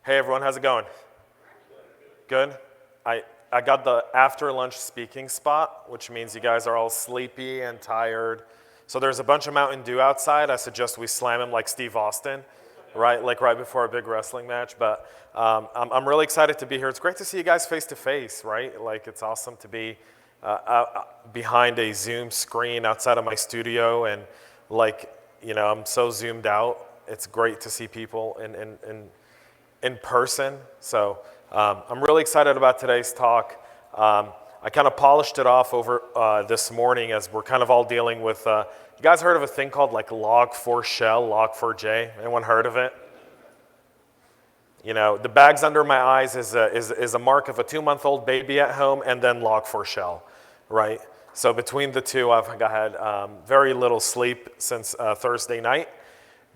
Hey everyone, how's it going? Good? I got the after lunch speaking spot, which means you guys are all sleepy and tired. So there's a bunch of Mountain Dew outside. I suggest we slam him like Steve Austin, right? Like right before a big wrestling match. But I'm really excited to be here. It's great to see you guys face to face, right? Like it's awesome to be behind a Zoom screen outside of my studio, and like, you know, I'm so zoomed out. It's great to see people in person. So I'm really excited about today's talk. I kind of polished it off over this morning as we're kind of all dealing with, you guys heard of a thing called like Log4Shell, Log4j? Anyone heard of it? You know, the bags under my eyes is a mark of a 2-month-old baby at home, and then Log4Shell, right? So between the two, I've had very little sleep since Thursday night.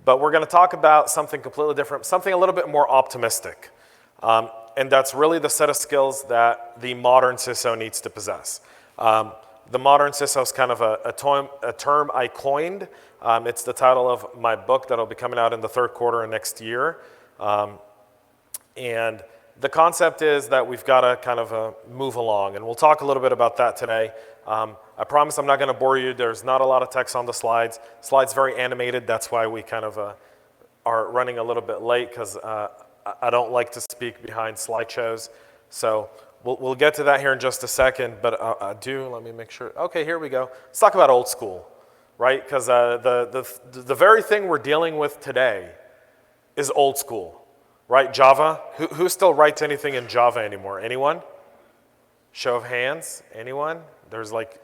But we're going to talk about something completely different, something a little bit more optimistic. And that's really the set of skills that the modern CISO needs to possess. The modern CISO is kind of a term I coined. It's the title of my book that'll be coming out in the third quarter of next year. And the concept is that we've got to kind of move along, and we'll talk a little bit about that today. I promise I'm not going to bore you. There's not a lot of text on the slides. Slides very animated. That's why we kind of are running a little bit late, because I don't like to speak behind slideshows. So we'll get to that here in just a second, but let me make sure. Okay, here we go. Let's talk about old school, right? Because the very thing we're dealing with today is old school, right? Java. Who still writes anything in Java anymore? Anyone? Show of hands. Anyone? There's like,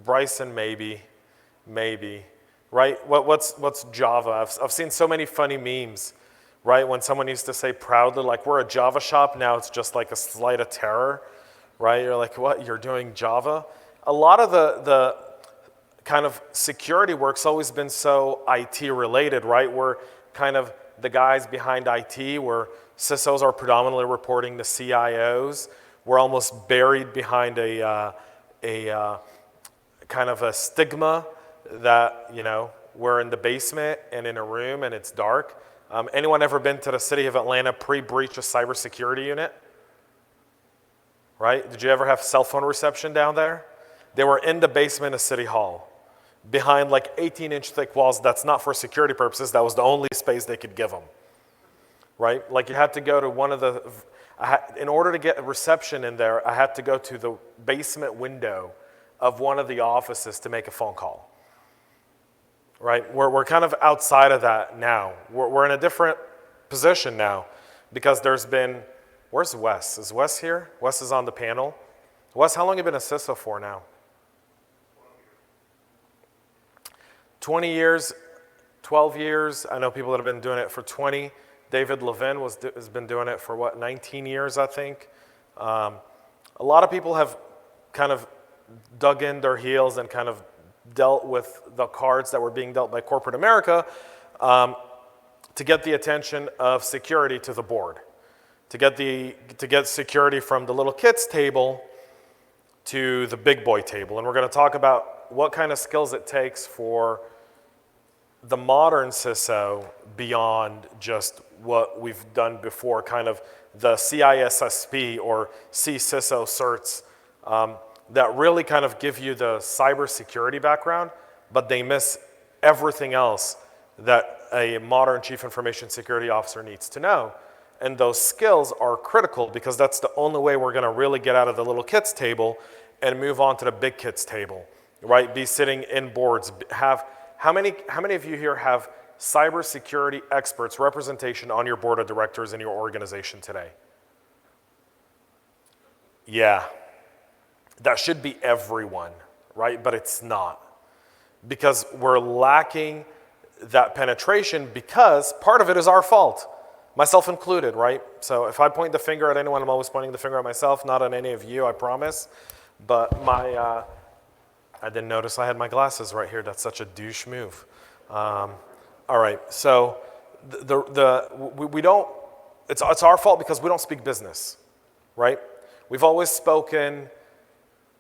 Bryson maybe, right? What's Java? I've seen so many funny memes, right? When someone used to say proudly, like, we're a Java shop, now it's just like a slight of terror, right? You're like, what, you're doing Java? A lot of the kind of security work's always been so IT related, right? We're kind of the guys behind IT, where CISOs are predominantly reporting to CIOs. We're almost buried behind a kind of a stigma that, you know, we're in the basement and in a room and it's dark. Anyone ever been to the city of Atlanta pre-breach a cybersecurity unit? Right? Did you ever have cell phone reception down there? They were in the basement of City Hall, behind like 18-inch thick walls. That's not for security purposes. That was the only space they could give them, right? Like you had to go to one of the, in order to get a reception in there, I had to go to the basement window of one of the offices to make a phone call, right? We're kind of outside of that now. We're in a different position now, because there's been, where's Wes? Is Wes here? Wes is on the panel. Wes, how long have you been a CISO for now? 20 years, 12 years. I know people that have been doing it for 20. David Levin has been doing it for, what, 19 years, I think. A lot of people have kind of dug in their heels and kind of dealt with the cards that were being dealt by corporate America to get the attention of security to the board, to get security from the little kids table to the big boy table. And we're going to talk about what kind of skills it takes for the modern CISO beyond just what we've done before, kind of the CISSP or CISO certs that really kind of give you the cybersecurity background, but they miss everything else that a modern chief information security officer needs to know. And those skills are critical, because that's the only way we're going to really get out of the little kids table and move on to the big kids table, right? Be sitting in boards. How many of you here have cybersecurity experts representation on your board of directors in your organization today? Yeah, that should be everyone, right? But it's not, because we're lacking that penetration, because part of it is our fault, myself included, right? So if I point the finger at anyone, I'm always pointing the finger at myself, not at any of you, I promise. But I didn't notice I had my glasses right here. That's such a douche move. All right, so we don't, it's our fault because we don't speak business, right? We've always spoken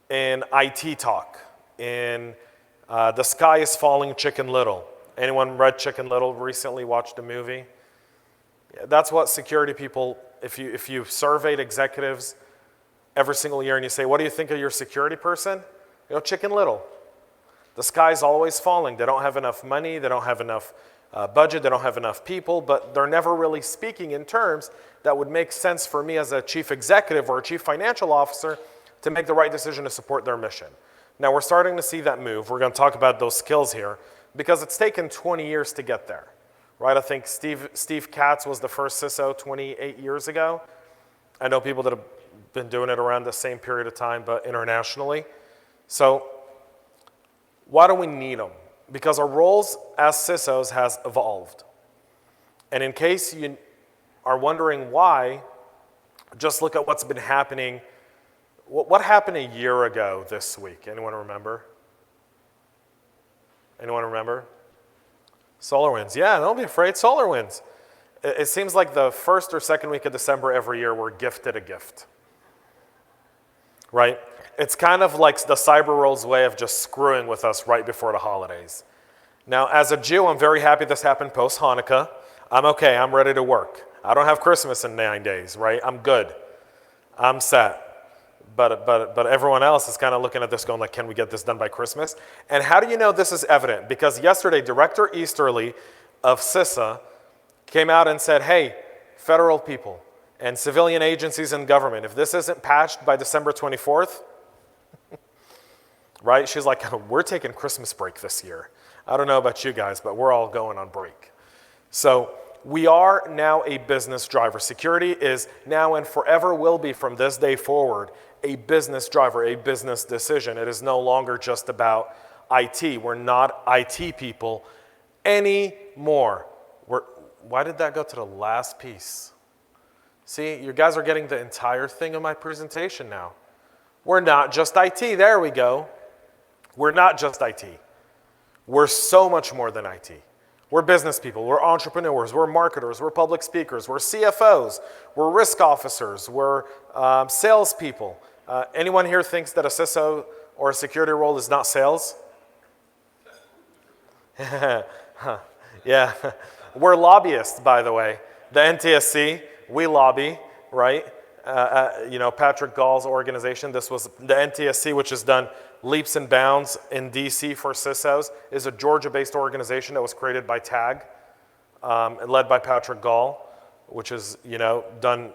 in IT talk, in the sky is falling, Chicken Little. Anyone read Chicken Little recently, watched the movie? That's what security people, if you surveyed executives every single year and you say, what do you think of your security person? Chicken Little. The sky's always falling. They don't have enough money, they don't have enough budget, they don't have enough people, but they're never really speaking in terms that would make sense for me as a chief executive or a chief financial officer to make the right decision to support their mission. Now we're starting to see that move. We're going to talk about those skills here because it's taken 20 years to get there, right? I think Steve Katz was the first CISO 28 years ago. I know people that have been doing it around the same period of time, but internationally. So why do we need them? Because our roles as CISOs has evolved. And in case you are wondering why, just look at what's been happening. What happened a year ago this week? Anyone remember? Anyone remember? SolarWinds. Yeah, don't be afraid, SolarWinds. It seems like the first or second week of December every year we're gifted a gift. Right? It's kind of like the cyber world's way of just screwing with us right before the holidays. Now, as a Jew, I'm very happy this happened post-Hanukkah. I'm okay, I'm ready to work. I don't have Christmas in 9 days, right? I'm good. I'm set. But everyone else is kind of looking at this going like, can we get this done by Christmas? And how do you know this is evident? Because yesterday, Director Easterly of CISA came out and said, hey, federal people and civilian agencies and government, if this isn't patched by December 24th, right? She's like, we're taking Christmas break this year. I don't know about you guys, but we're all going on break. So we are now a business driver. Security is now and forever will be from this day forward a business driver, a business decision. It is no longer just about IT. We're not IT people anymore. Why did that go to the last piece? See, you guys are getting the entire thing of my presentation now. We're not just IT. There we go. We're not just IT. We're so much more than IT. We're business people, we're entrepreneurs, we're marketers, we're public speakers, we're CFOs, we're risk officers, we're salespeople. Anyone here thinks that a CISO or a security role is not sales? Yeah. We're lobbyists, by the way. The NTSC, we lobby, right? Patrick Gall's organization, this was the NTSC, which has done leaps and bounds in DC for CISOs, is a Georgia-based organization that was created by TAG, and led by Patrick Gall, which has done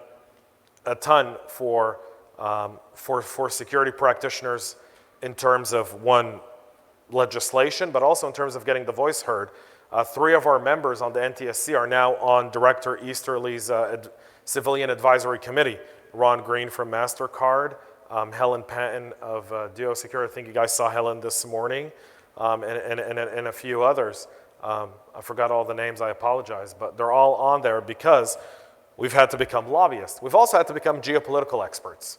a ton for security practitioners in terms of one, legislation, but also in terms of getting the voice heard. 3 of our members on the NTSC are now on Director Easterly's Civilian Advisory Committee. Ron Green from MasterCard, Helen Patton of Duo Security. I think you guys saw Helen this morning, and a few others. I forgot all the names, I apologize, but they're all on there because we've had to become lobbyists. We've also had to become geopolitical experts,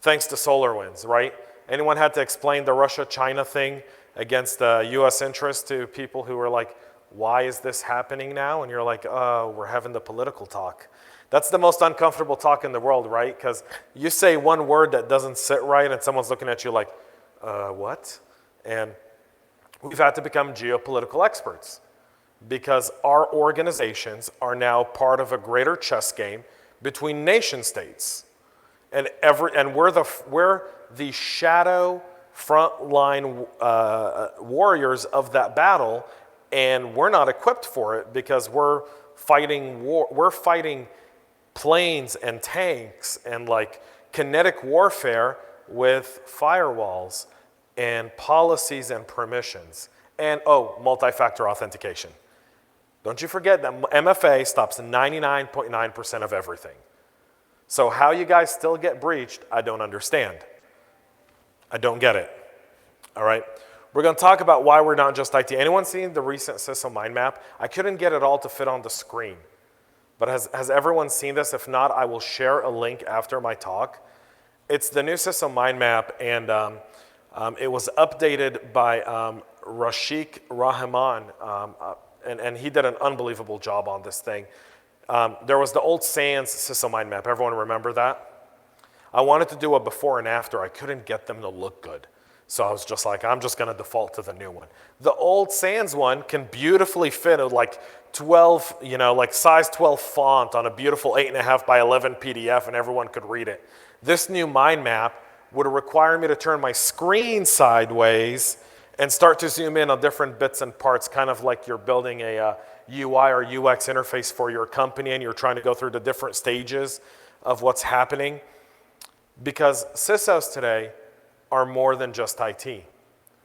thanks to SolarWinds, right? Anyone had to explain the Russia-China thing against US interests to people who were like, why is this happening now? And you're like, oh, we're having the political talk. That's the most uncomfortable talk in the world, right? Because you say one word that doesn't sit right and someone's looking at you like, what? And we've had to become geopolitical experts because our organizations are now part of a greater chess game between nation states. And we're the shadow frontline warriors of that battle, and we're not equipped for it because we're fighting planes and tanks and like kinetic warfare with firewalls and policies and permissions. And multi-factor authentication. Don't you forget that MFA stops 99.9% of everything. So how you guys still get breached, I don't understand. I don't get it. All right? We're going to talk about why we're not just IT. Anyone seen the recent CISO mind map? I couldn't get it all to fit on the screen. But has everyone seen this? If not, I will share a link after my talk. It's the new CISO mind map, and it was updated by Rashik Rahman, and he did an unbelievable job on this thing. There was the old SANS CISO mind map. Everyone remember that? I wanted to do a before and after. I couldn't get them to look good. So I was just like, I'm just going to default to the new one. The old Sans one can beautifully fit like 12, like size 12 font on a beautiful 8.5 by 11 PDF, and everyone could read it. This new mind map would require me to turn my screen sideways and start to zoom in on different bits and parts, kind of like you're building a UI or UX interface for your company and you're trying to go through the different stages of what's happening. Because CISOs today are more than just IT.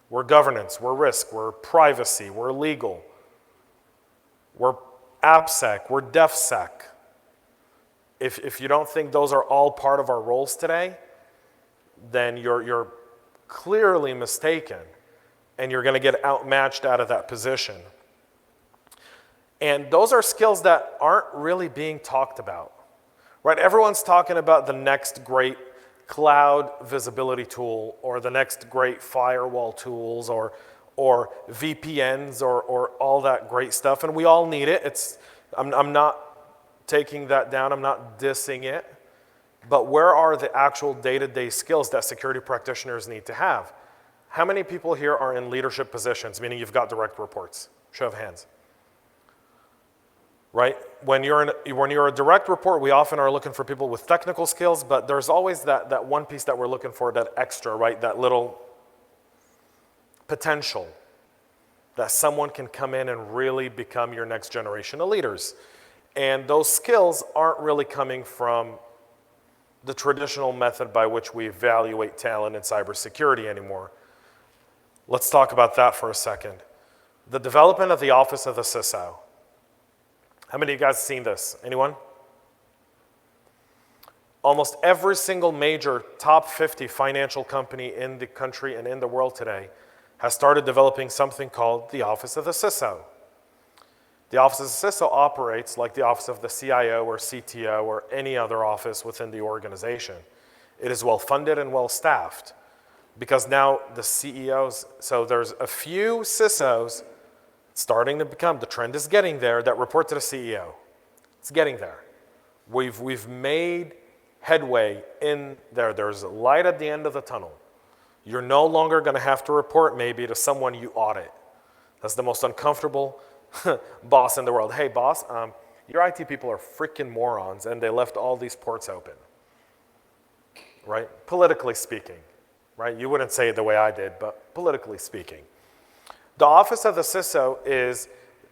We're governance, we're risk, we're privacy, we're legal, we're AppSec, we're DevSec. If you don't think those are all part of our roles today, then you're clearly mistaken and you're going to get outmatched out of that position. And those are skills that aren't really being talked about, right? Everyone's talking about the next great cloud visibility tool or the next great firewall tools or VPNs or all that great stuff, and we all need it. I'm not taking that down, I'm not dissing it, but where are the actual day-to-day skills that security practitioners need to have? How many people here are in leadership positions, meaning you've got direct reports? Show of hands. Right? When you're a direct report, we often are looking for people with technical skills, but there's always that one piece that we're looking for, that extra, right? That little potential that someone can come in and really become your next generation of leaders. And those skills aren't really coming from the traditional method by which we evaluate talent in cybersecurity anymore. Let's talk about that for a second. The development of the Office of the CISO. How many of you guys have seen this? Anyone? Almost every single major top 50 financial company in the country and in the world today has started developing something called the Office of the CISO. The Office of the CISO operates like the Office of the CIO or CTO or any other office within the organization. It is well funded and well staffed because now the CEOs, so there's a few CISOs starting to become, the trend is getting there, that report to the CEO. It's getting there. We've made headway in there. There's a light at the end of the tunnel. You're no longer going to have to report maybe to someone you audit. That's the most uncomfortable boss in the world. Hey boss, your IT people are freaking morons and they left all these ports open. Right? Politically speaking. Right? You wouldn't say it the way I did, but politically speaking. The Office of the CISO is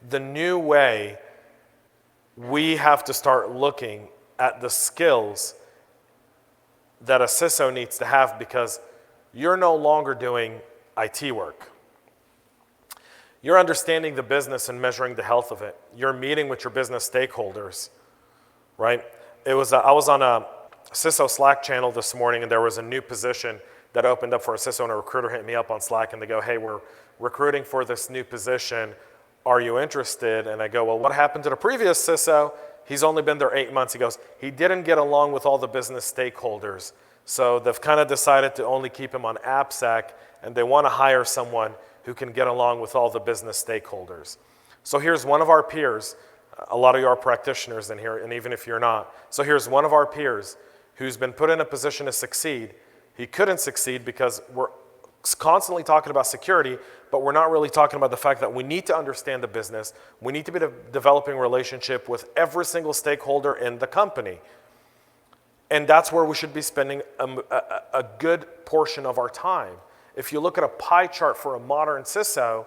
the new way we have to start looking at the skills that a CISO needs to have, because you're no longer doing IT work. You're understanding the business and measuring the health of it. You're meeting with your business stakeholders, right? I was on a CISO Slack channel this morning, and there was a new position that opened up for a CISO, and a recruiter hit me up on Slack, and they go, hey, we're recruiting for this new position. Are you interested? And I go, well, what happened to the previous CISO? He's only been there 8 months. He goes, he didn't get along with all the business stakeholders. So they've kind of decided to only keep him on AppSec, and they want to hire someone who can get along with all the business stakeholders. So here's one of our peers. A lot of you are practitioners in here, and even if you're not. So here's one of our peers who's been put in a position to succeed. He couldn't succeed because we're constantly talking about security, but we're not really talking about the fact that we need to understand the business. We need to be developing a relationship with every single stakeholder in the company. And that's where we should be spending a good portion of our time. If you look at a pie chart for a modern CISO,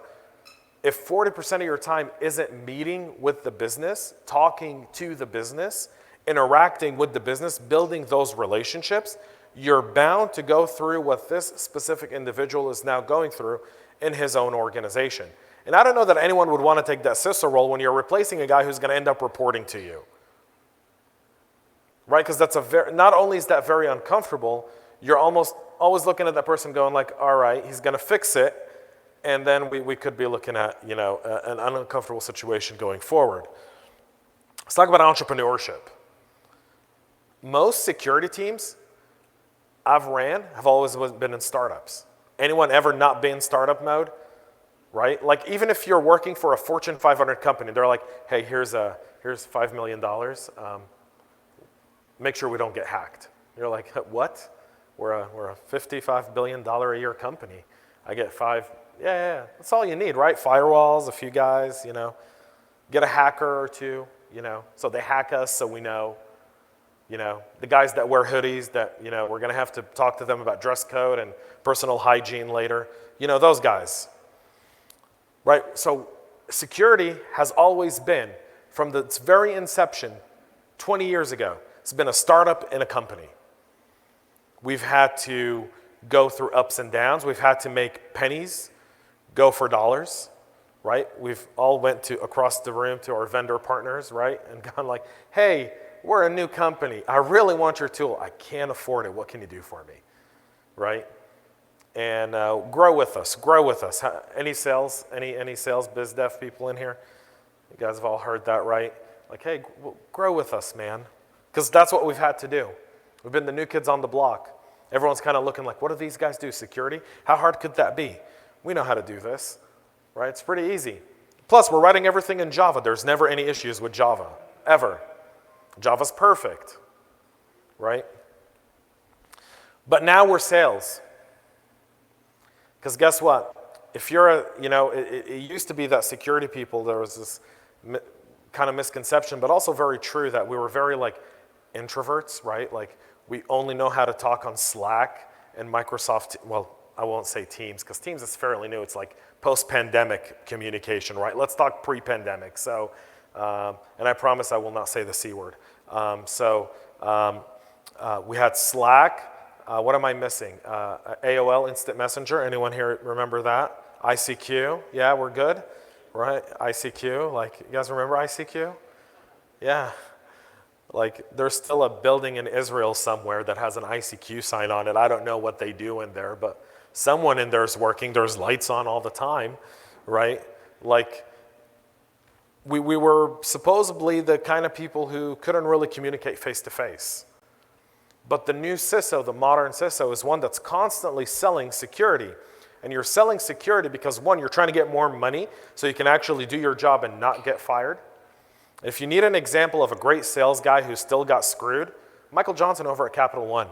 if 40% of your time isn't meeting with the business, talking to the business, interacting with the business, building those relationships, you're bound to go through what this specific individual is now going through in his own organization. And I don't know that anyone would want to take that CISO role when you're replacing a guy who's going to end up reporting to you. Right? Because that's not only is that very uncomfortable, you're almost always looking at that person going like, all right, he's going to fix it, and then we could be looking at, an uncomfortable situation going forward. Let's talk about entrepreneurship. Most security teams I've ran have always been in startups. Anyone ever not been in startup mode? Right? Like even if you're working for a Fortune 500 company, they're like, hey, here's $5 million. Make sure we don't get hacked. You're like, what? We're a $55 billion a year company. I get 5. Yeah. That's all you need, right? Firewalls, a few guys, Get a hacker or two, So they hack us so we know. The guys that wear hoodies that, we're going to have to talk to them about dress code and personal hygiene later. Those guys, right? So security has always been, from its very inception, 20 years ago, it's been a startup in a company. We've had to go through ups and downs. We've had to make pennies go for dollars, right? We've all went across the room to our vendor partners, right? And gone like, hey, we're a new company. I really want your tool. I can't afford it. What can you do for me, right? And grow with us. Any sales biz dev people in here? You guys have all heard that, right? Like, hey, grow with us, man. Because that's what we've had to do. We've been the new kids on the block. Everyone's kind of looking like, what do these guys do? Security? How hard could that be? We know how to do this, right? It's pretty easy. Plus, we're writing everything in Java. There's never any issues with Java, ever. Java's perfect, right? But now we're sales. Because guess what? If you're it used to be that security people, there was this kind of misconception, but also very true that we were very like introverts, right? Like we only know how to talk on Slack and Microsoft, well, I won't say Teams, because Teams is fairly new. It's like post-pandemic communication, right? Let's talk pre-pandemic. So, and I promise I will not say the C word. We had Slack. What am I missing? AOL Instant Messenger. Anyone here remember that? ICQ. Yeah, we're good, right? ICQ. Like, you guys remember ICQ? Yeah. Like, there's still a building in Israel somewhere that has an ICQ sign on it. I don't know what they do in there, but someone in there is working. There's lights on all the time, right? Like, we were supposedly the kind of people who couldn't really communicate face-to-face. But the new CISO, the modern CISO, is one that's constantly selling security. And you're selling security because, one, you're trying to get more money so you can actually do your job and not get fired. If you need an example of a great sales guy who still got screwed, Michael Johnson over at Capital One.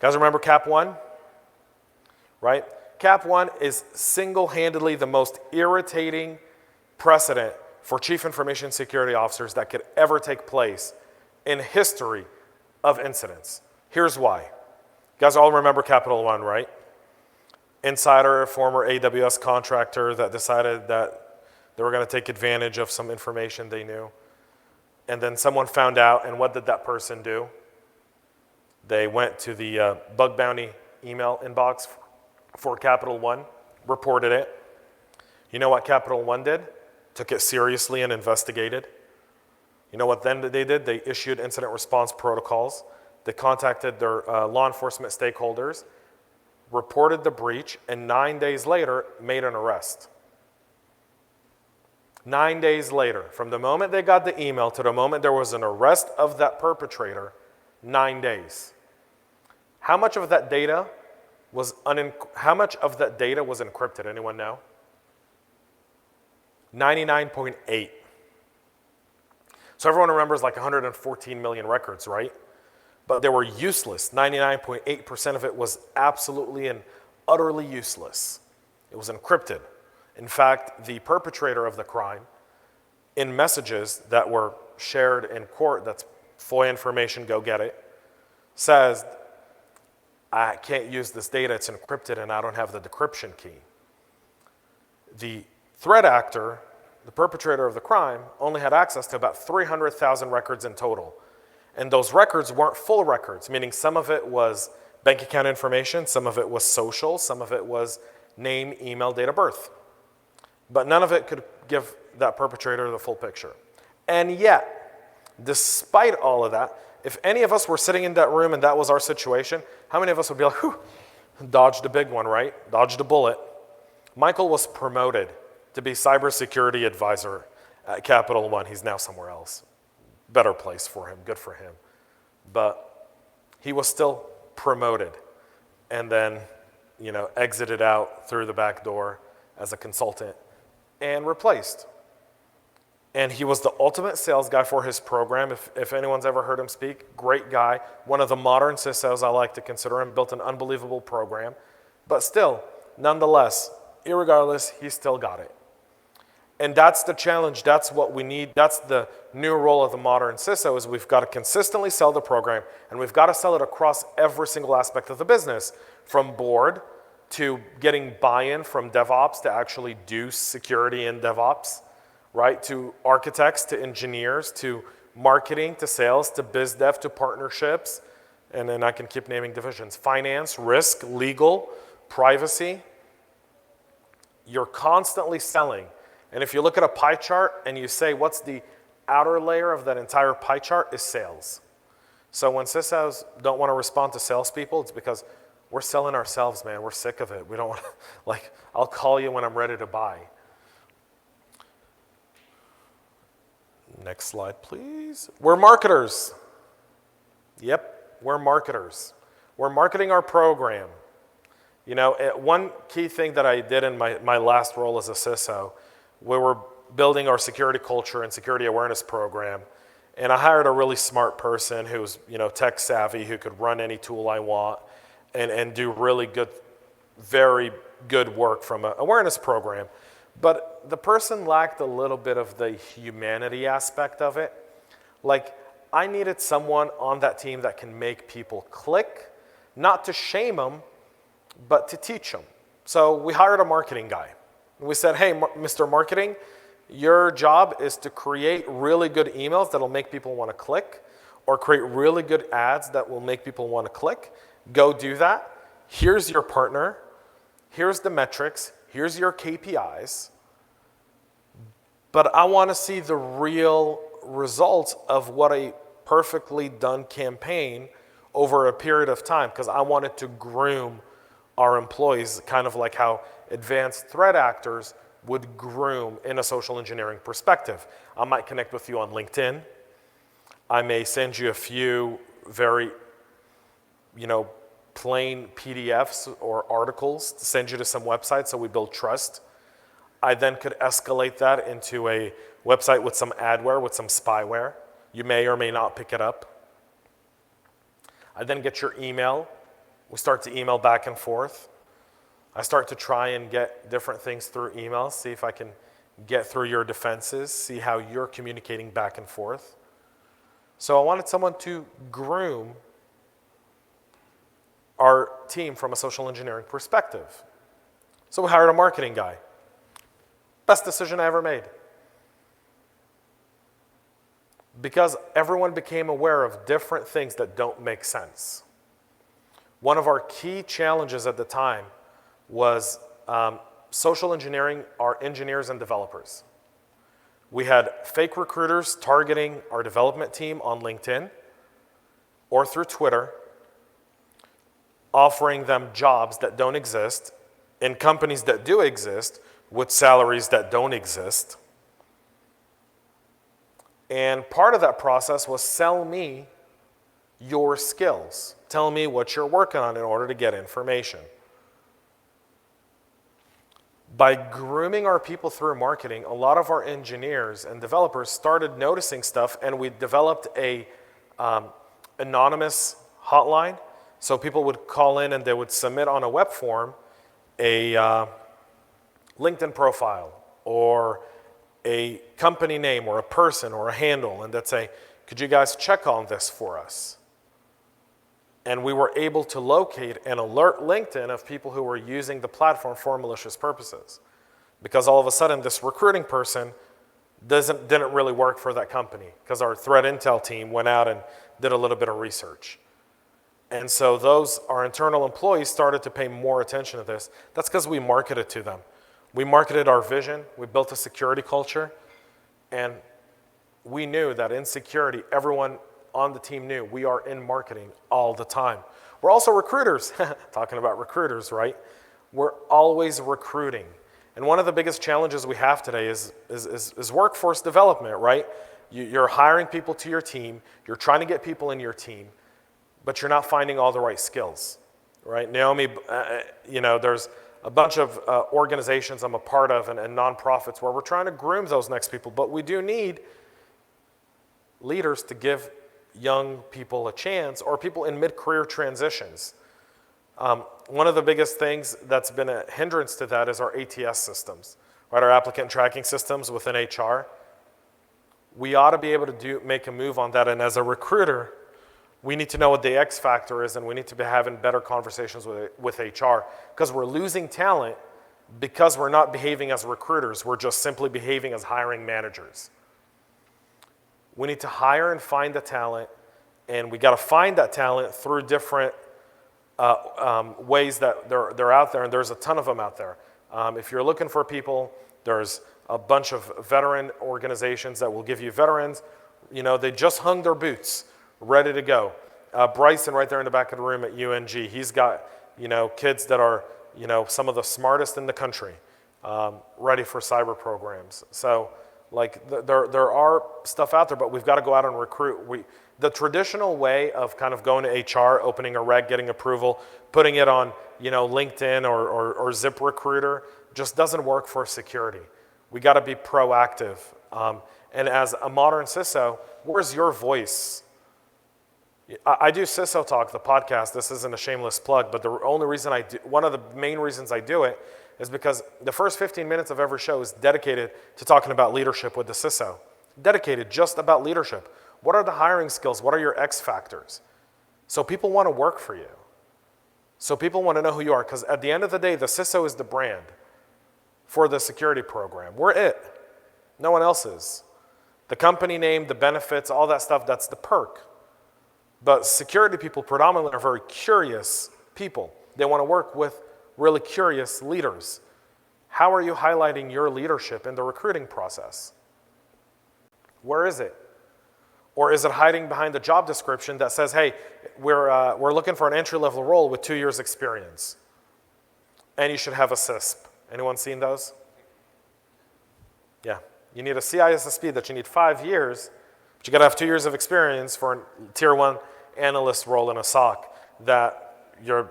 Guys remember Cap One? Right? Cap One is single-handedly the most irritating precedent for chief information security officers that could ever take place in history of incidents. Here's why. You guys all remember Capital One, right? Insider, a former AWS contractor that decided that they were going to take advantage of some information they knew. And then someone found out, and what did that person do? They went to the bug bounty email inbox for Capital One, reported it. You know what Capital One did? Took it seriously and investigated. You know what then they did? They issued incident response protocols. They contacted their law enforcement stakeholders, reported the breach, and 9 days later made an arrest. 9 days later, from the moment they got the email to the moment there was an arrest of that perpetrator, 9 days. How much of that data was encrypted? Anyone know? 99.8. So everyone remembers like 114 million records, right? But they were useless. 99.8% of it was absolutely and utterly useless. It was encrypted. In fact, the perpetrator of the crime, in messages that were shared in court, that's FOIA information, go get it, says, I can't use this data, it's encrypted and I don't have the decryption key. The threat actor, the perpetrator of the crime, only had access to about 300,000 records in total. And those records weren't full records, meaning some of it was bank account information, some of it was social, some of it was name, email, date of birth. But none of it could give that perpetrator the full picture. And yet, despite all of that, if any of us were sitting in that room and that was our situation, how many of us would be like, whew, dodged a big one, right? Dodged a bullet. Michael was promoted to be cybersecurity advisor at Capital One. He's now somewhere else. Better place for him, good for him. But he was still promoted and then, exited out through the back door as a consultant and replaced. And he was the ultimate sales guy for his program. If anyone's ever heard him speak, great guy. One of the modern CISOs I like to consider him, built an unbelievable program. But still, nonetheless, irregardless, he still got it. And that's the challenge. That's what we need. That's the new role of the modern CISO is we've got to consistently sell the program, and we've got to sell it across every single aspect of the business, from board to getting buy-in from DevOps to actually do security in DevOps, right? To architects, to engineers, to marketing, to sales, to biz dev, to partnerships, and then I can keep naming divisions. Finance, risk, legal, privacy. You're constantly selling. And if you look at a pie chart and you say, what's the outer layer of that entire pie chart is sales. So when CISOs don't want to respond to salespeople, it's because we're selling ourselves, man. We're sick of it. We don't want to, like, I'll call you when I'm ready to buy. Next slide, please. We're marketers. Yep, we're marketers. We're marketing our program. You know, one key thing that I did in my last role as a CISO, we were building our security culture and security awareness program, and I hired a really smart person who's, you know, tech savvy, who could run any tool I want and do really good, very good work from an awareness program. But the person lacked a little bit of the humanity aspect of it. Like, I needed someone on that team that can make people click, not to shame them, but to teach them. So we hired a marketing guy. We said, hey, Mr. Marketing, your job is to create really good emails that'll make people want to click, or create really good ads that will make people want to click. Go do that. Here's your partner. Here's the metrics. Here's your KPIs. But I want to see the real results of what a perfectly done campaign over a period of time, because I wanted to groom our employees, kind of like how advanced threat actors would groom in a social engineering perspective. I might connect with you on LinkedIn. I may send you a few very, you know, plain PDFs or articles to send you to some websites so we build trust. I then could escalate that into a website with some adware, with some spyware. You may or may not pick it up. I then get your email. We start to email back and forth. I start to try and get different things through email, see if I can get through your defenses, see how you're communicating back and forth. So I wanted someone to groom our team from a social engineering perspective. So we hired a marketing guy. Best decision I ever made. Because everyone became aware of different things that don't make sense. One of our key challenges at the time was social engineering our engineers and developers. We had fake recruiters targeting our development team on LinkedIn or through Twitter, offering them jobs that don't exist in companies that do exist with salaries that don't exist. And part of that process was sell me your skills. Tell me what you're working on in order to get information. By grooming our people through marketing, a lot of our engineers and developers started noticing stuff, and we developed a anonymous hotline. So people would call in and they would submit on a web form a LinkedIn profile or a company name or a person or a handle, and they'd say, could you guys check on this for us? And we were able to locate and alert LinkedIn of people who were using the platform for malicious purposes. Because all of a sudden, this recruiting person didn't really work for that company, because our threat intel team went out and did a little bit of research. And so our internal employees started to pay more attention to this. That's because we marketed to them. We marketed our vision, we built a security culture, and we knew that in security, everyone on the team knew we are in marketing all the time. We're also recruiters. Talking about recruiters, right? We're always recruiting. And one of the biggest challenges we have today is workforce development, right? You're hiring people to your team, you're trying to get people in your team, but you're not finding all the right skills, right? Naomi, there's a bunch of organizations I'm a part of and nonprofits where we're trying to groom those next people, but we do need leaders to give young people a chance, or people in mid-career transitions. One of the biggest things that's been a hindrance to that is our ATS systems, right? Our applicant tracking systems within HR. We ought to be able to make a move on that, and as a recruiter, we need to know what the X factor is, and we need to be having better conversations with HR, because we're losing talent because we're not behaving as recruiters, we're just simply behaving as hiring managers. We need to hire and find the talent, and we got to find that talent through different ways that they're out there, and there's a ton of them out there. If you're looking for people, there's a bunch of veteran organizations that will give you veterans. They just hung their boots, ready to go. Bryson right there in the back of the room at UNG, he's got kids that are some of the smartest in the country, ready for cyber programs. So there are stuff out there, but we've got to go out and recruit. The traditional way of kind of going to HR, opening a rec, getting approval, putting it on LinkedIn or ZipRecruiter just doesn't work for security. We got to be proactive. And as a modern CISO, where's your voice? I do CISO Talk, the podcast. This isn't a shameless plug, but one of the main reasons I do it is because the first 15 minutes of every show is dedicated to talking about leadership with the CISO. Dedicated just about leadership. What are the hiring skills? What are your X factors? So people want to work for you. So people want to know who you are, because at the end of the day, the CISO is the brand for the security program. We're it. No one else is. The company name, the benefits, all that stuff, that's the perk. But security people predominantly are very curious people. They want to work with really curious leaders. How are you highlighting your leadership in the recruiting process? Where is it? Or is it hiding behind the job description that says, hey, we're looking for an entry-level role with 2 years experience, and you should have a CISP. Anyone seen those? Yeah. You need a CISSP that you need 5 years, but you got to have 2 years of experience for a tier 1 analyst role in a SOC. That your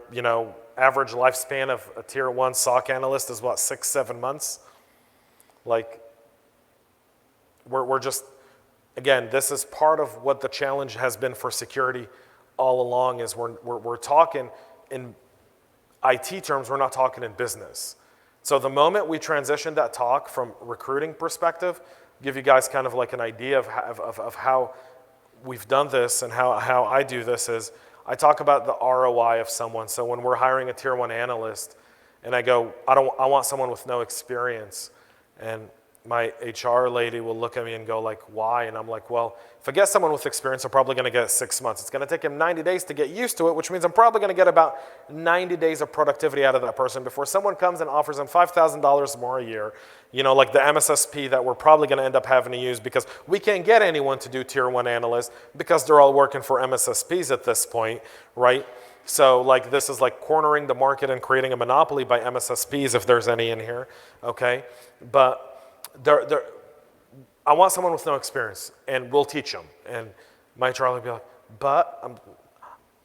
average lifespan of a tier 1 SOC analyst is what, 6-7 months? We're just, again, this is part of what the challenge has been for security all along. Is we're talking in IT terms, we're not talking in business. So the moment we transition that talk from recruiting perspective, give you guys kind of like an idea of how we've done this and how I do this, is I talk about the ROI of someone. So when we're hiring a tier 1 analyst and I go, I want someone with no experience, and my HR lady will look at me and go like, why? And I'm like, well, if I get someone with experience, I'm probably going to get 6 months. It's going to take him 90 days to get used to it, which means I'm probably going to get about 90 days of productivity out of that person before someone comes and offers them $5,000 more a year, like the MSSP that we're probably going to end up having to use, because we can't get anyone to do tier 1 analysts because they're all working for MSSPs at this point, right? So this is like cornering the market and creating a monopoly by MSSPs, if there's any in here, okay? But I want someone with no experience, and we'll teach them. And my HR will be like, but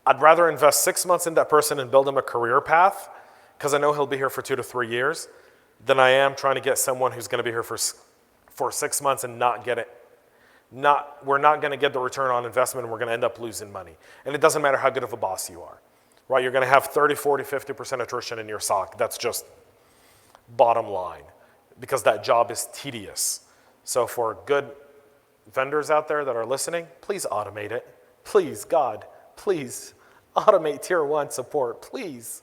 I'd rather invest 6 months in that person and build him a career path, because I know he'll be here for 2 to 3 years, than I am trying to get someone who's going to be here for 6 months and not get it. We're not going to get the return on investment, and we're going to end up losing money. And it doesn't matter how good of a boss you are, right? You're going to have 30, 40, 50% attrition in your SOC. That's just bottom line, because that job is tedious. So for good vendors out there that are listening, please automate it. Please, God, please automate tier 1 support, please.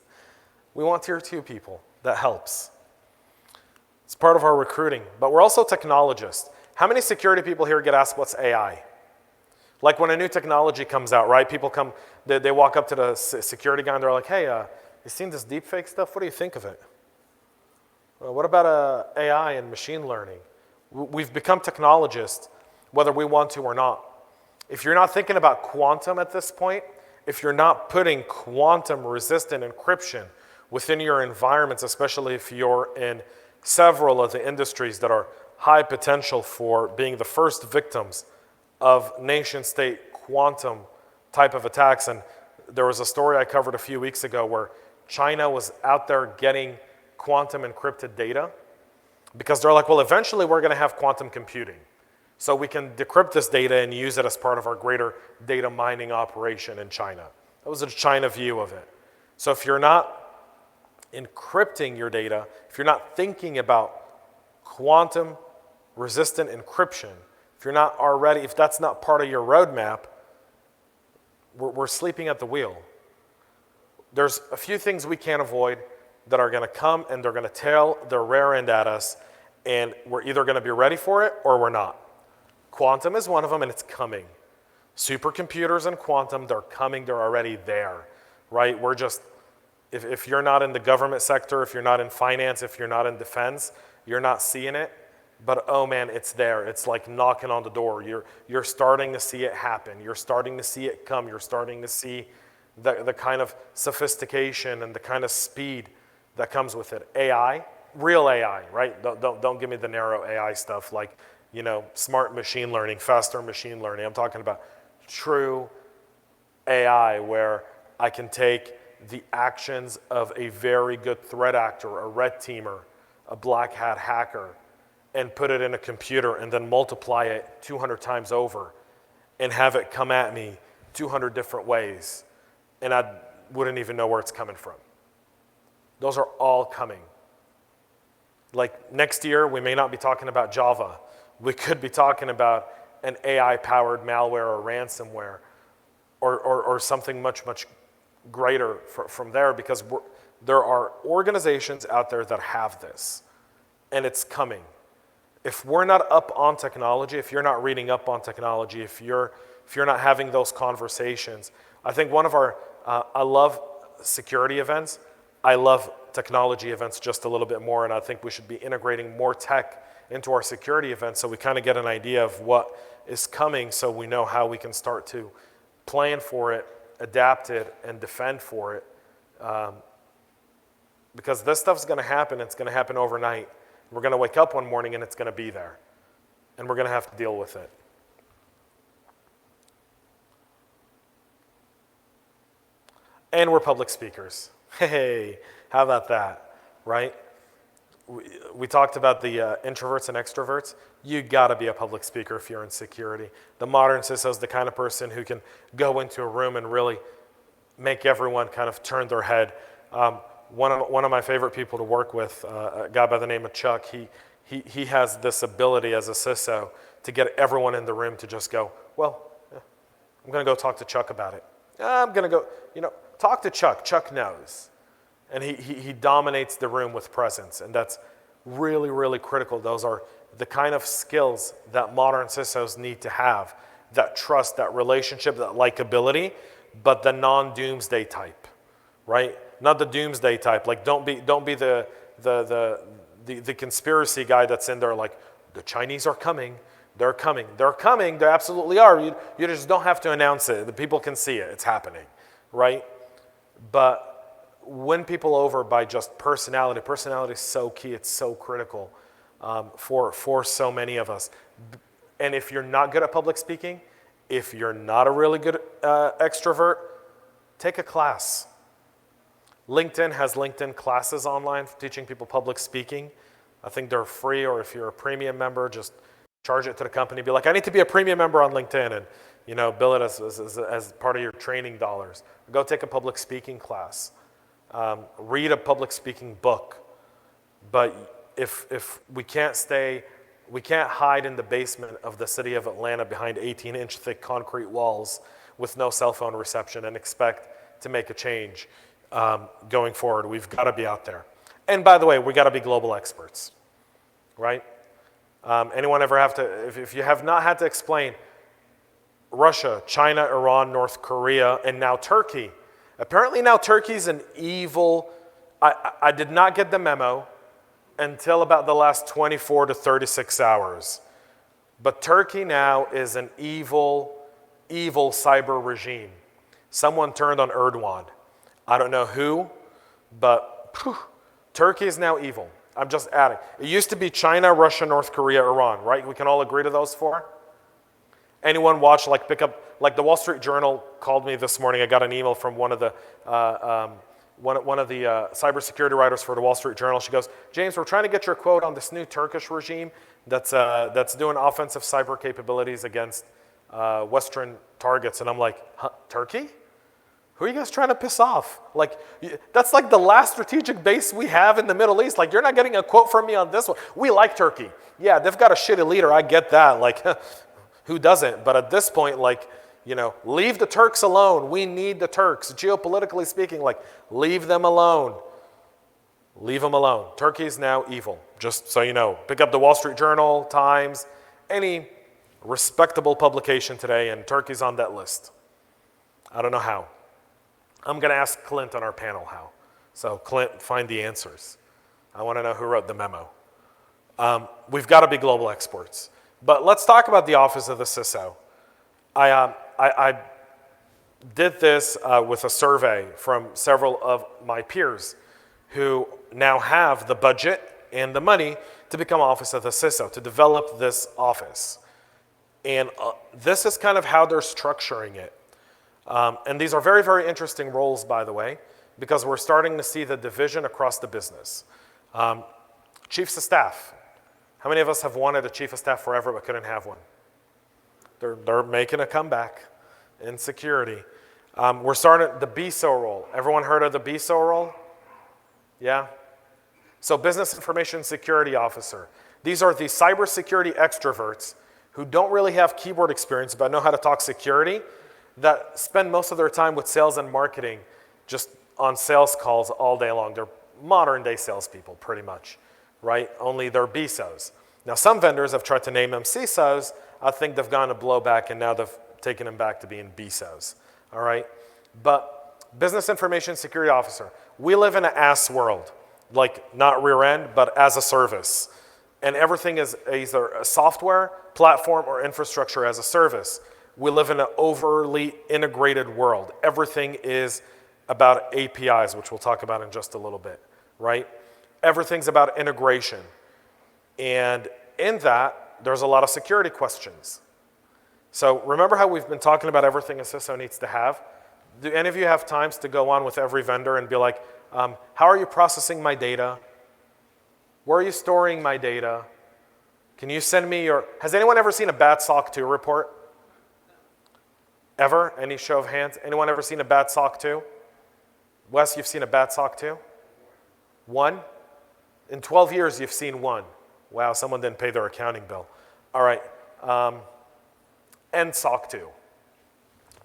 We want tier 2 people. That helps. It's part of our recruiting, but we're also technologists. How many security people here get asked what's AI? Like when a new technology comes out, right? People come, they walk up to the security guy and they're like, hey, you seen this deepfake stuff? What do you think of it? Well, what about AI and machine learning? We've become technologists, whether we want to or not. If you're not thinking about quantum at this point, if you're not putting quantum-resistant encryption within your environments, especially if you're in several of the industries that are high potential for being the first victims of nation-state quantum type of attacks. And there was a story I covered a few weeks ago where China was out there getting quantum encrypted data, because they're like, well, eventually we're going to have quantum computing, so we can decrypt this data and use it as part of our greater data mining operation in China. That was a China view of it. So if you're not encrypting your data, if you're not thinking about quantum resistant encryption, if that's not part of your roadmap, we're sleeping at the wheel. There's a few things we can't avoid that are going to come, and they're going to tail their rear end at us, and we're either going to be ready for it or we're not. Quantum is one of them, and it's coming. Supercomputers and quantum, they're coming, they're already there, right? We're just, if you're not in the government sector, if you're not in finance, if you're not in defense, you're not seeing it. But oh man, it's there. It's like knocking on the door. You're starting to see it happen. You're starting to see it come. You're starting to see the kind of sophistication and the kind of speed that comes with it. AI, real AI, right? Don't give me the narrow AI stuff like, smart machine learning, faster machine learning. I'm talking about true AI where I can take the actions of a very good threat actor, a red teamer, a black hat hacker, and put it in a computer and then multiply it 200 times over and have it come at me 200 different ways, and I wouldn't even know where it's coming from. Those are all coming. Like next year, we may not be talking about Java. We could be talking about an AI-powered malware or ransomware or something much, much greater from there, because there are organizations out there that have this, and it's coming. If we're not up on technology, if you're not reading up on technology, if you're not having those conversations, I think one of our, I love security events. I love technology events just a little bit more, and I think we should be integrating more tech into our security events so we kind of get an idea of what is coming, so we know how we can start to plan for it, adapt it, and defend for it. Because this stuff's going to happen. It's going to happen overnight. We're going to wake up one morning and it's going to be there. And we're going to have to deal with it. And we're public speakers. Hey, how about that, right? We talked about the introverts and extroverts. You got to be a public speaker if you're in security. The modern CISO is the kind of person who can go into a room and really make everyone kind of turn their head. One of my favorite people to work with, a guy by the name of Chuck, he has this ability as a CISO to get everyone in the room to just go, well, I'm going to go talk to Chuck about it. I'm going to go, talk to Chuck. Chuck knows. And he dominates the room with presence, and that's really, really critical. Those are the kind of skills that modern CISOs need to have, that trust, that relationship, that likability, but the non-doomsday type, right? Not the doomsday type. Like don't be the conspiracy guy that's in there like, the Chinese are coming, they're coming, they absolutely are. You just don't have to announce it. The people can see it, it's happening, right? But win people over by just personality. Personality is so key, it's so critical for so many of us. And if you're not good at public speaking, if you're not a really good extrovert, take a class. LinkedIn has LinkedIn classes online teaching people public speaking. I think they're free, or if you're a premium member, just charge it to the company. Be like, I need to be a premium member on LinkedIn, and bill it as part of your training dollars. Go take a public speaking class. Read a public speaking book. But if we can't hide in the basement of the city of Atlanta behind 18-inch thick concrete walls with no cell phone reception and expect to make a change going forward. We've got to be out there. And by the way, we got to be global experts, right? Anyone ever have to, if you have not had to explain Russia, China, Iran, North Korea, and now Turkey. Apparently now Turkey's an evil, I did not get the memo until about the last 24 to 36 hours. But Turkey now is an evil, evil cyber regime. Someone turned on Erdogan. I don't know who, but Turkey is now evil. I'm just adding. It used to be China, Russia, North Korea, Iran, right? We can all agree to those four? Anyone watch, pick up, the Wall Street Journal called me this morning. I got an email from one of the cybersecurity writers for the Wall Street Journal. She goes, James, we're trying to get your quote on this new Turkish regime that's doing offensive cyber capabilities against Western targets. And I'm like, huh, Turkey? Who are you guys trying to piss off? Like, that's like the last strategic base we have in the Middle East. Like, you're not getting a quote from me on this one. We like Turkey. Yeah, they've got a shitty leader. I get that. Like, who doesn't? But at this point, like, leave the Turks alone. We need the Turks. Geopolitically speaking, like, leave them alone. Leave them alone. Turkey is now evil, just so you know. Pick up the Wall Street Journal, Times, any respectable publication today, and Turkey's on that list. I don't know how. I'm going to ask Clint on our panel how. So Clint, find the answers. I want to know who wrote the memo. We've got to be global exports. But let's talk about the office of the CISO. I did this with a survey from several of my peers who now have the budget and the money to become office of the CISO, to develop this office. And this is kind of how they're structuring it. And these are very, very interesting roles, by the way, because we're starting to see the division across the business. Chiefs of staff. How many of us have wanted a chief of staff forever but couldn't have one? They're making a comeback in security. We're starting the BISO role. Everyone heard of the BISO role? Yeah? So business information security officer. These are the cybersecurity extroverts who don't really have keyboard experience but know how to talk security, that spend most of their time with sales and marketing just on sales calls all day long. They're modern day salespeople pretty much, right? Only they're BISOs. Now some vendors have tried to name them CISOs. I think they've gone to blowback and now they've taken them back to being BISOs, all right? But business information security officer. We live in an AS world, like not rear end, but as a service. And everything is either a software, platform, or infrastructure as a service. We live in an overly integrated world. Everything is about APIs, which we'll talk about in just a little bit, right? Everything's about integration. And in that, there's a lot of security questions. So remember how we've been talking about everything a CISO needs to have? Do any of you have times to go on with every vendor and be like, how are you processing my data? Where are you storing my data? Can you send me your, has anyone ever seen a bad SOC 2 report? Ever? Any show of hands? Anyone ever seen a bad SOC 2? Wes, you've seen a bad SOC 2? One? In 12 years, you've seen one. Wow, someone didn't pay their accounting bill. All right. End SOC 2.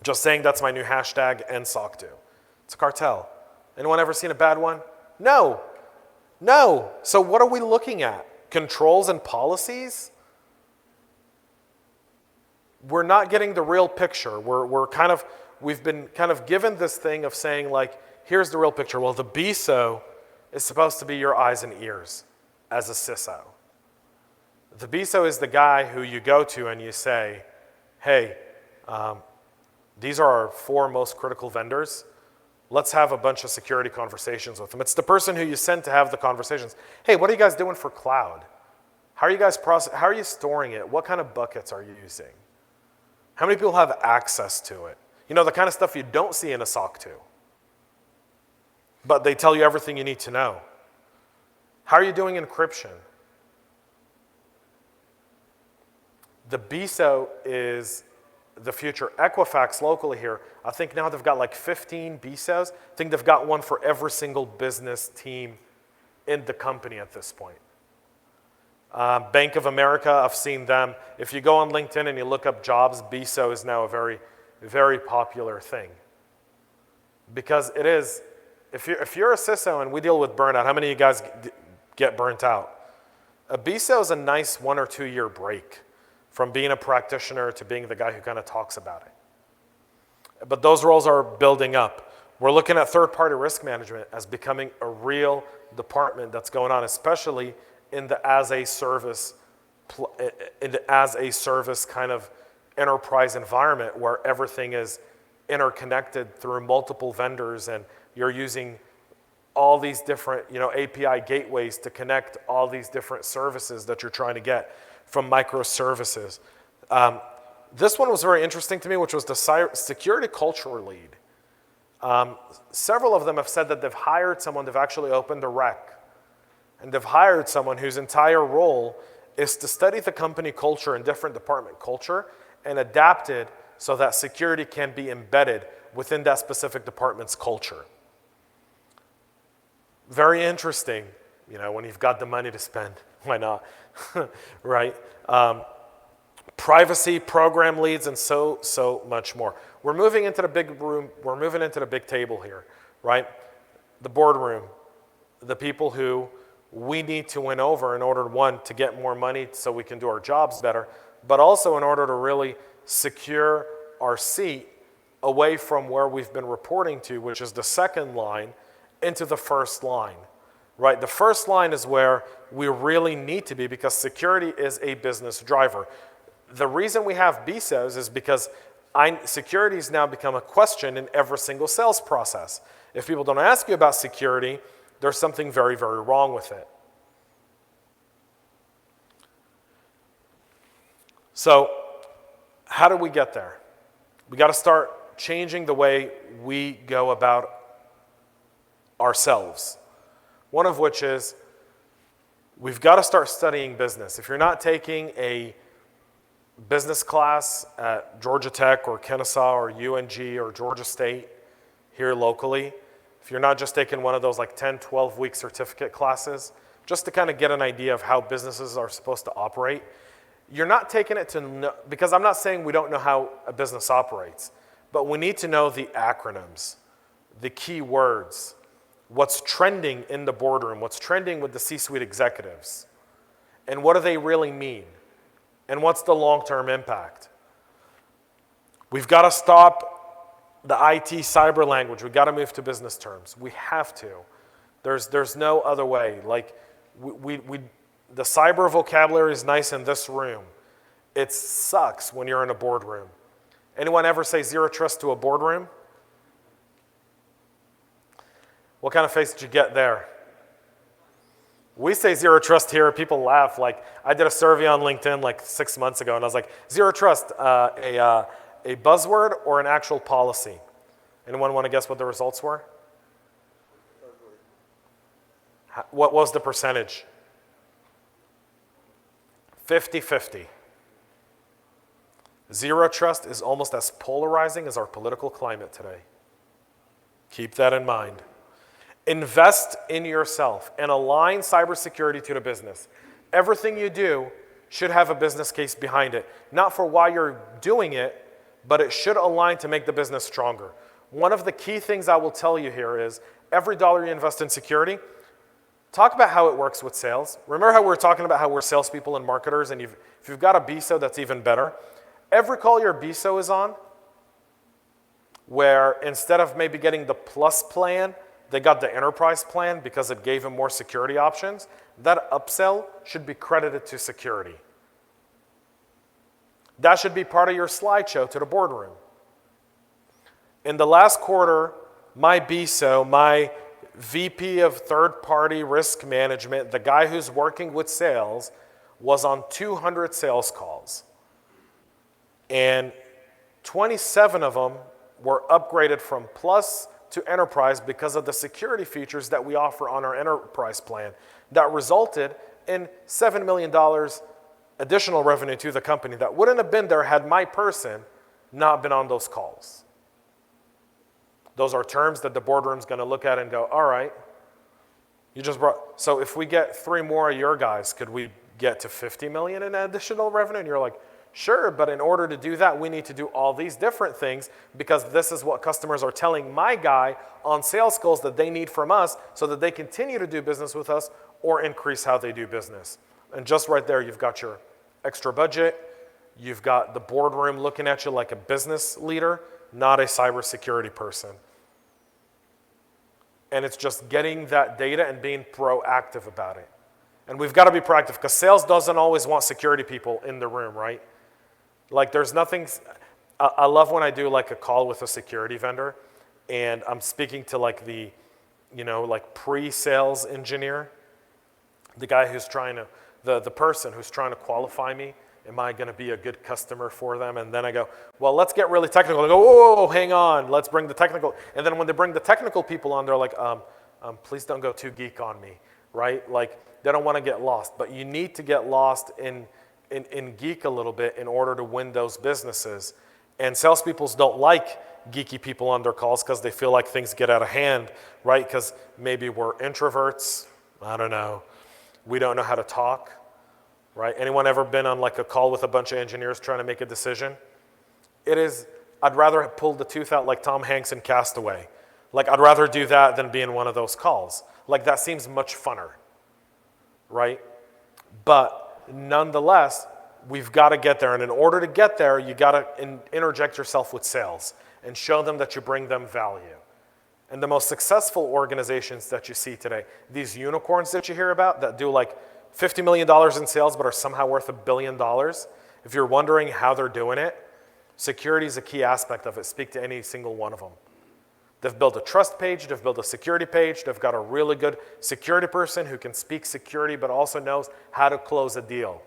Just saying that's my new hashtag, end SOC 2. It's a cartel. Anyone ever seen a bad one? No. No. So what are we looking at? Controls and policies? We're not getting the real picture. We've been kind of given this thing of saying like, here's the real picture. Well, the BISO is supposed to be your eyes and ears as a CISO. The BISO is the guy who you go to and you say, hey, these are our 4 most critical vendors. Let's have a bunch of security conversations with them. It's the person who you send to have the conversations. Hey, what are you guys doing for cloud? How are you guys how are you storing it? What kind of buckets are you using? How many people have access to it? You know, the kind of stuff you don't see in a SOC 2. But they tell you everything you need to know. How are you doing encryption? The BISO is the future. Equifax locally here, I think now they've got like 15 BISOs. I think they've got one for every single business team in the company at this point. Bank of America, I've seen them. If you go on LinkedIn and you look up jobs, BISO is now a very, very popular thing. Because it is, if you're a CISO and we deal with burnout, how many of you guys get burnt out? A BISO is a nice 1 or 2 year break from being a practitioner to being the guy who kind of talks about it. But those roles are building up. We're looking at third-party risk management as becoming a real department that's going on, especially in the as-a-service kind of enterprise environment where everything is interconnected through multiple vendors and you're using all these different API gateways to connect all these different services that you're trying to get from microservices. This one was very interesting to me, which was the security culture lead. Several of them have said that they've hired someone, they've actually opened a rec, and they've hired someone whose entire role is to study the company culture and different department culture and adapt it so that security can be embedded within that specific department's culture. Very interesting, when you've got the money to spend, why not, right? Privacy, program leads, and so much more. We're moving into the big room, we're moving into the big table here, right? The boardroom, the people who we need to win over in order, one, to get more money so we can do our jobs better, but also in order to really secure our seat away from where we've been reporting to, which is the second line, into the first line, right? The first line is where we really need to be because security is a business driver. The reason we have CISOs is because security has now become a question in every single sales process. If people don't ask you about security, there's something very, very wrong with it. So how do we get there? We got to start changing the way we go about ourselves. One of which is we've got to start studying business. If you're not taking a business class at Georgia Tech or Kennesaw or UNG or Georgia State here locally, if you're not just taking one of those like 10, 12-week certificate classes, just to kind of get an idea of how businesses are supposed to operate, you're not taking it to know, because I'm not saying we don't know how a business operates, but we need to know the acronyms, the key words, what's trending in the boardroom, what's trending with the C-suite executives, and what do they really mean, and what's the long-term impact. We've got to stop the IT cyber language. We've got to move to business terms. We have to. There's no other way. Like the cyber vocabulary is nice in this room. It sucks when you're in a boardroom. Anyone ever say zero trust to a boardroom? What kind of face did you get there? We say zero trust here, people laugh. Like, I did a survey on LinkedIn like 6 months ago, and I was like, zero trust, a buzzword or an actual policy? Anyone want to guess what the results were? What was the percentage? 50-50. Zero trust is almost as polarizing as our political climate today. Keep that in mind. Invest in yourself and align cybersecurity to the business. Everything you do should have a business case behind it. Not for why you're doing it, but it should align to make the business stronger. One of the key things I will tell you here is every dollar you invest in security, talk about how it works with sales. Remember how we were talking about how we're salespeople and marketers, and if you've got a BISO, that's even better. Every call your BISO is on, where instead of maybe getting the plus plan, they got the enterprise plan because it gave them more security options, that upsell should be credited to security. That should be part of your slideshow to the boardroom. In the last quarter, my BISO, my VP of third-party risk management, the guy who's working with sales, was on 200 sales calls. And 27 of them were upgraded from Plus to Enterprise because of the security features that we offer on our Enterprise plan. That resulted in $7 million additional revenue to the company that wouldn't have been there had my person not been on those calls. Those are terms that the boardroom's going to look at and go, all right, you just brought, so if we get 3 more of your guys, could we get to 50 million in additional revenue? And you're like, sure, but in order to do that, we need to do all these different things because this is what customers are telling my guy on sales calls that they need from us so that they continue to do business with us or increase how they do business. And just right there, you've got your extra budget. You've got the boardroom looking at you like a business leader, not a cybersecurity person. And it's just getting that data and being proactive about it. And we've got to be proactive because sales doesn't always want security people in the room, right? Like there's nothing, I love when I do like a call with a security vendor and I'm speaking to like the, like pre-sales engineer, the guy who's trying to, the person who's trying to qualify me. Am I going to be a good customer for them? And then I go, well, let's get really technical. I go, whoa, hang on, let's bring the technical. And then when they bring the technical people on, they're like, please don't go too geek on me, right? Like they don't want to get lost, but you need to get lost in geek a little bit in order to win those businesses. And salespeople don't like geeky people on their calls because they feel like things get out of hand, right? Because maybe we're introverts, I don't know, we don't know how to talk, right? Anyone ever been on like a call with a bunch of engineers trying to make a decision? I'd rather pull the tooth out like Tom Hanks in Castaway. Like, I'd rather do that than be in one of those calls. Like, that seems much funner, right? But nonetheless, we've got to get there. And in order to get there, you got to interject yourself with sales and show them that you bring them value. And the most successful organizations that you see today, these unicorns that you hear about that do like $50 million in sales but are somehow worth $1 billion, if you're wondering how they're doing it, security is a key aspect of it. Speak to any single one of them. They've built a trust page, they've built a security page, they've got a really good security person who can speak security but also knows how to close a deal.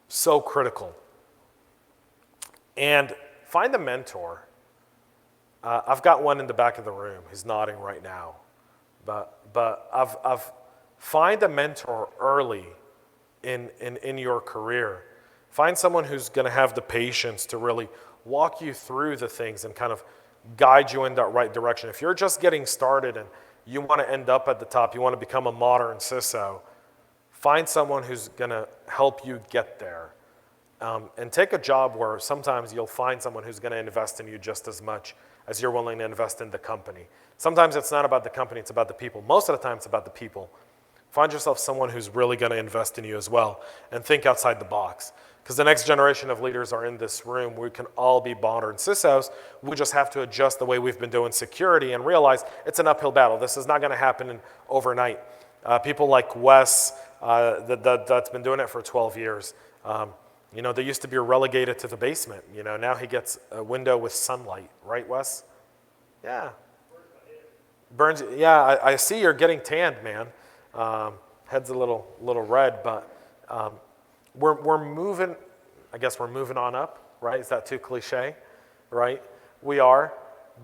So critical. And find a mentor. I've got one in the back of the room. He's nodding right now. But I've find a mentor early in your career. Find someone who's going to have the patience to really walk you through the things and kind of guide you in that right direction. If you're just getting started and you want to end up at the top, you want to become a modern CISO, find someone who's going to help you get there. And take a job where sometimes you'll find someone who's going to invest in you just as much as you're willing to invest in the company. Sometimes it's not about the company, it's about the people. Most of the time it's about the people. Find yourself someone who's really going to invest in you as well and think outside the box. Because the next generation of leaders are in this room. We can all be modern CISOs. We just have to adjust the way we've been doing security and realize it's an uphill battle. This is not going to happen overnight. People like Wes, that's been doing it for 12 years. They used to be relegated to the basement. Now he gets a window with sunlight, right, Wes? Yeah. Burns. Yeah, I see you're getting tanned, man. Head's a little red, but we're moving. I guess we're moving on up, right? Is that too cliche, right? We are,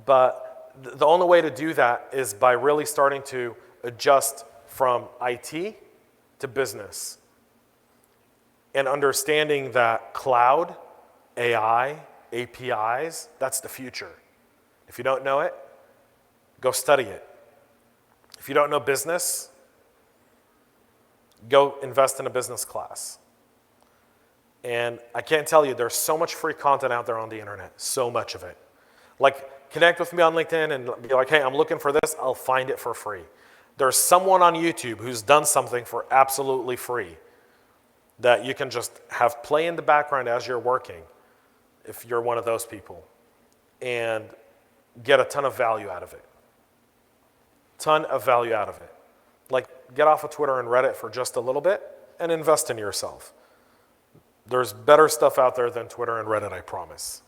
but the only way to do that is by really starting to adjust from IT to business. And understanding that cloud, AI, APIs, that's the future. If you don't know it, go study it. If you don't know business, go invest in a business class. And I can't tell you, there's so much free content out there on the internet, so much of it. Like, connect with me on LinkedIn and be like, hey, I'm looking for this, I'll find it for free. There's someone on YouTube who's done something for absolutely free that you can just have play in the background as you're working, if you're one of those people, and get a ton of value out of it. Ton of value out of it. Like, get off of Twitter and Reddit for just a little bit and invest in yourself. There's better stuff out there than Twitter and Reddit, I promise.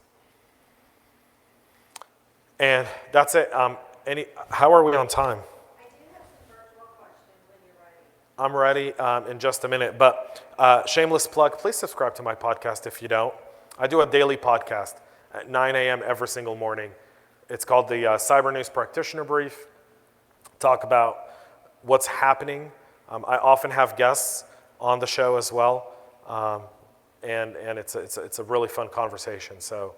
And that's it. How are we on time? I'm ready in just a minute, but shameless plug, please subscribe to my podcast if you don't. I do a daily podcast at 9 a.m. every single morning. It's called the Cyber News Practitioner Brief. Talk about what's happening. I often have guests on the show as well, and it's a really fun conversation. So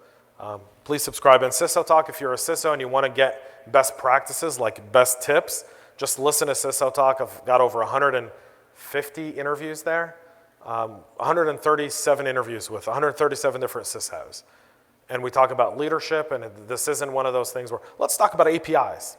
please subscribe. And CISO Talk, if you're a CISO and you want to get best practices, like best tips, just listen to CISO Talk. I've got over 150 interviews there, 137 interviews with 137 different CISOs. And we talk about leadership, and this isn't one of those things where, let's talk about APIs.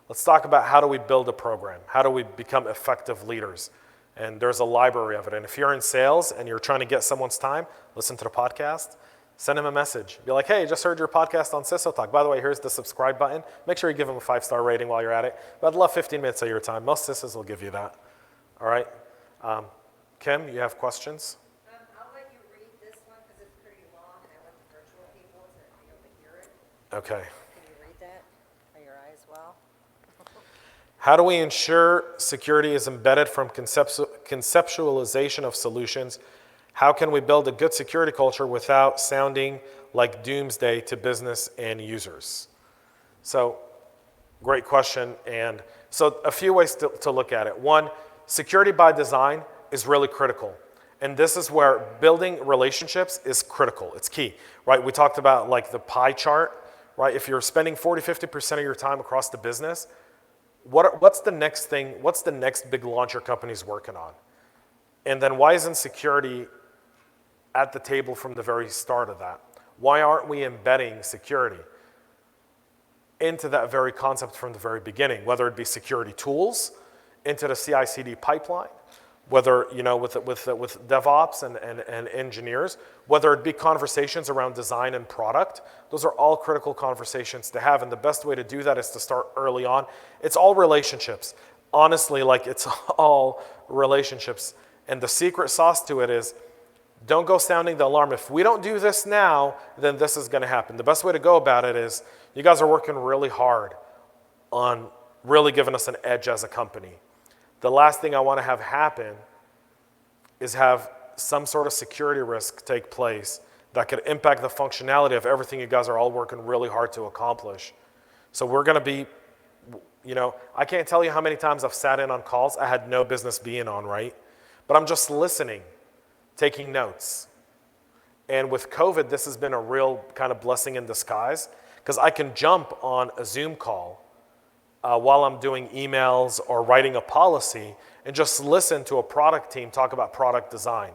Let's talk about how do we build a program? How do we become effective leaders? And there's a library of it. And if you're in sales and you're trying to get someone's time, listen to the podcast. Send them a message. Be like, hey, just heard your podcast on CISO Talk. By the way, here's the subscribe button. Make sure you give them a 5-star rating while you're at it. But I'd love 15 minutes of your time. Most CISOs will give you that. All right? Kim, you have questions? I'll let you read this one because it's pretty long, and I want the virtual people to be able to hear it. Okay. Can you read that? Are your eyes well? How do we ensure security is embedded from conceptualization of solutions? How can we build a good security culture without sounding like doomsday to business and users? So, great question. And so a few ways to look at it. One, security by design is really critical. And this is where building relationships is critical. It's key, right? We talked about like the pie chart, right? If you're spending 40, 50% of your time across the business, what's the next thing, what's the next big launch your company's working on? And then why isn't security at the table from the very start of that? Why aren't we embedding security into that very concept from the very beginning, whether it be security tools, into the CI/CD pipeline, whether, you know, with DevOps and engineers, whether it be conversations around design and product. Those are all critical conversations to have, and the best way to do that is to start early on. It's all relationships. Honestly, like, it's all relationships. And the secret sauce to it is, don't go sounding the alarm. If we don't do this now, then this is going to happen. The best way to go about it is, you guys are working really hard on really giving us an edge as a company. The last thing I want to have happen is have some sort of security risk take place that could impact the functionality of everything you guys are all working really hard to accomplish. So we're going to be, you know, I can't tell you how many times I've sat in on calls I had no business being on, right? But I'm just listening, taking notes. And with COVID, this has been a real kind of blessing in disguise, because I can jump on a Zoom call while I'm doing emails or writing a policy and just listen to a product team talk about product design.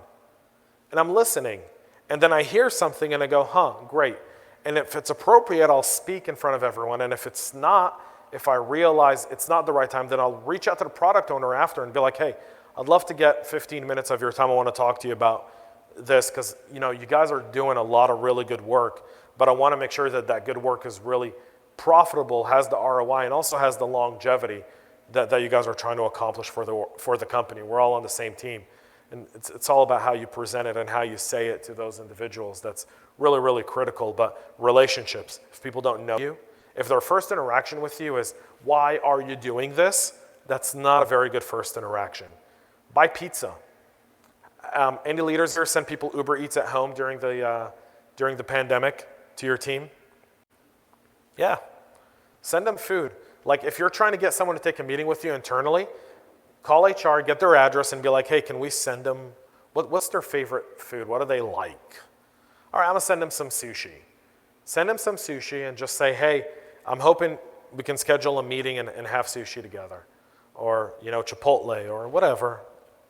And I'm listening. And then I hear something and I go, huh, great. And if it's appropriate, I'll speak in front of everyone. And if it's not, if I realize it's not the right time, then I'll reach out to the product owner after and be like, hey, I'd love to get 15 minutes of your time. I want to talk to you about this, because, you know, you guys are doing a lot of really good work, but I want to make sure that that good work is really profitable, has the ROI, and also has the longevity that you guys are trying to accomplish for the company. We're all on the same team. And it's all about how you present it and how you say it to those individuals. That's really, really critical. But relationships, if people don't know you, if their first interaction with you is, why are you doing this? That's not a very good first interaction. Buy pizza. Any leaders here send people Uber Eats at home during the pandemic to your team? Yeah, send them food. Like, if you're trying to get someone to take a meeting with you internally, call HR, get their address, and be like, hey, can we send them, what's their favorite food? What do they like? All right, I'm gonna send them some sushi. Send them some sushi and just say, hey, I'm hoping we can schedule a meeting and have sushi together. Or, you know, Chipotle or whatever,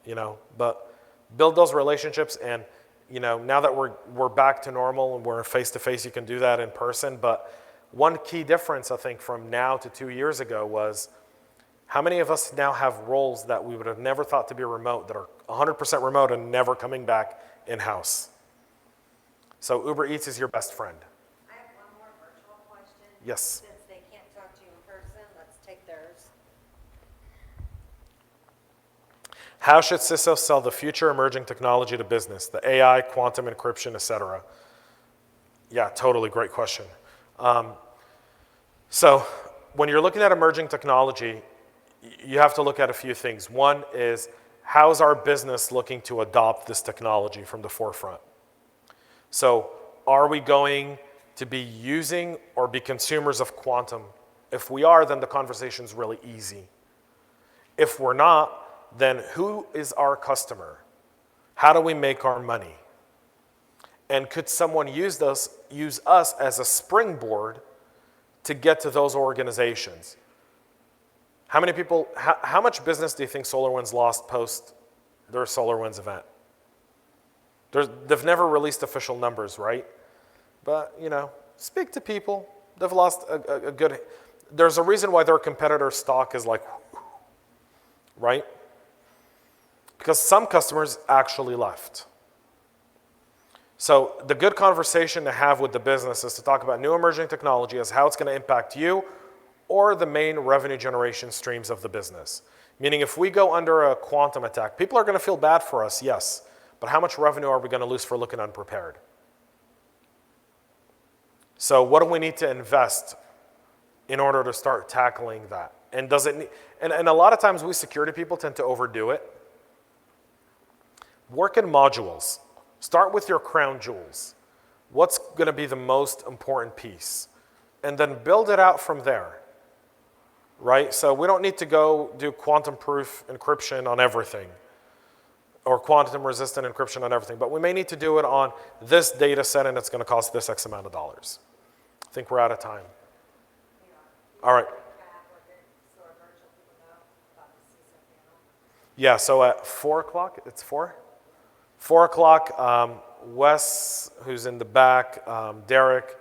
you know. But build those relationships, and, you know, now that we're back to normal and we're face-to-face, you can do that in person. But one key difference, I think, from now to 2 years ago was, how many of us now have roles that we would have never thought to be remote, that are 100% remote and never coming back in-house? So Uber Eats is your best friend. I have one more virtual question. Yes. Since they can't talk to you in person, let's take theirs. How should CISOs sell the future emerging technology to business? The AI, quantum encryption, et cetera. Yeah, totally, great question. So when you're looking at emerging technology, you have to look at a few things. One is, how's our business looking to adopt this technology from the forefront? So are we going to be using or be consumers of quantum? If we are, then the conversation's really easy. If we're not, then who is our customer? How do we make our money? And could someone use us as a springboard to get to those organizations? How many people, how much business do you think SolarWinds lost post their SolarWinds event? They've never released official numbers, right? But, you know, speak to people. They've lost a good, there's a reason why their competitor stock is like, right? Because some customers actually left. So the good conversation to have with the business is to talk about new emerging technology as how it's going to impact you or the main revenue generation streams of the business. Meaning, if we go under a quantum attack, people are going to feel bad for us, yes, but how much revenue are we going to lose for looking unprepared? So what do we need to invest in order to start tackling that? And does it, and a lot of times we security people tend to overdo it. Work in modules. Start with your crown jewels. What's going to be the most important piece? And then build it out from there, right? So we don't need to go do quantum proof encryption on everything. or quantum resistant encryption on everything, but we may need to do it on this data set and it's going to cost this X amount of dollars. I think we're out of time. All right. So our virtual people know about the CISO panel. Yeah, so at 4 o'clock, it's 4? 4 o'clock, Wes, who's in the back, Derek,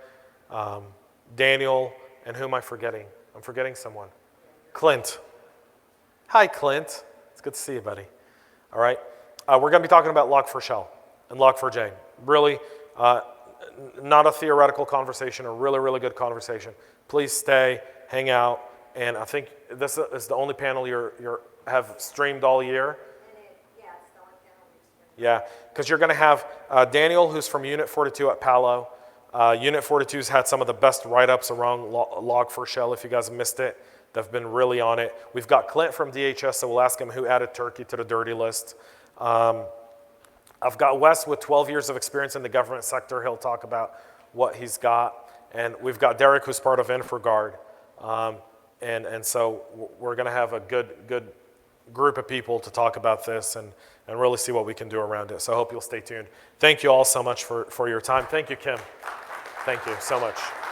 Daniel, and who am I forgetting? I'm forgetting someone. Clint. Hi, Clint. It's good to see you, buddy. All right. We're going to be talking about Log4Shell and Log4j. Really, not a theoretical conversation, a really, really good conversation. Please stay, hang out, and I think this is the only panel you have streamed all year. Yeah, it's the only panel we've streamed. Yeah, because you're going to have Daniel, who's from Unit 42 at Palo. Unit 42's had some of the best write-ups around Log4Shell, if you guys missed it. They've been really on it. We've got Clint from DHS, so we'll ask him who added Turkey to the dirty list. I've got Wes with 12 years of experience in the government sector. He'll talk about what he's got. And we've got Derek, who's part of InfraGuard. And so we're going to have a good group of people to talk about this and really see what we can do around it. So I hope you'll stay tuned. Thank you all so much for your time. Thank you, Kim. Thank you so much.